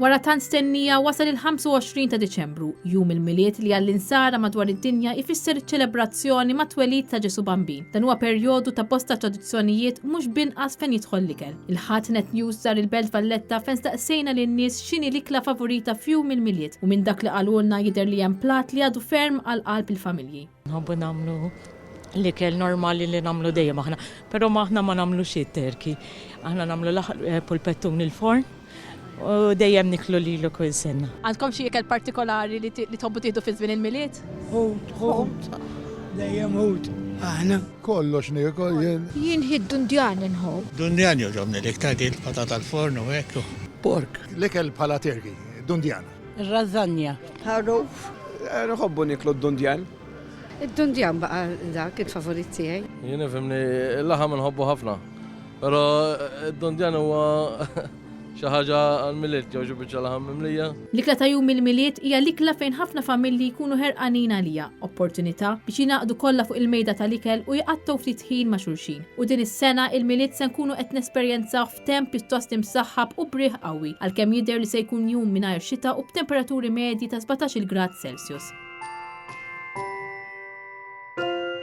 Wara tant stennija wasal il-25 ta' Diċembru, jum il-miliet li għall-insara madwar id-dinja ifisser ċelebrazzjoni ma' twelid ta' Ġesu Bambin. Dan huwa perjodu ta' bosta tradizzjonijiet mhux binqas fejn jidħol l-ikel. Il-Ħatnet News sar il-Belt Valletta fejn staqsejna lin-nies x'inhi l-ikla favorita f'jum il-miliet u minn dak li qalulna jidher li hemm plat li għadu ferm għal qalb il-familji. Nħobbu nagħmlu l-ikel normali li nagħmlu dejjem aħna, però aħna ma nagħmlux it-terki. Aħna nagħmlu pulpettun il-forn. U dejjem niklu lilu kull sena. Għandkom xi ikel partikolari li tħobbu tieħdu fi żmien il-miliet? Hut. Dejjem hut. Aħna. Kollox nikol jien. Jien id-dundjan inħobb. Dundjan joġobni l-iktar di l-patata l-forn u hekk. Pork. L-ikel bħala terki, dundjana. Razzanja. Ħaruf. Nħobbu niklu d-dundjan. Id-dundjan baqa dak il-favorit tiegħi. Jien ifhimni l-laħam nħobbu ħafna. Però id-dundjan huwa xi ħaġa għall-miliet ġewġu biċċa laħam mimlija. L-ikla ta' jum il-miliet hija l-ikla fejn ħafna familji jkunu ħerqanin għalija, opportunità biex jingħaqdu kollha fuq il-mejda tal-ikel u jqattaw ftit ħin ma' xulxin. U din is-sena il-miliet se nkunu qed nesperjenzaw f'temp pjuttost imsaħħab u brieħ qawwi, għalkemm jidher li se jkun jum mingħajr xita u b'temperaturi medji ta' 17 grad Celsius.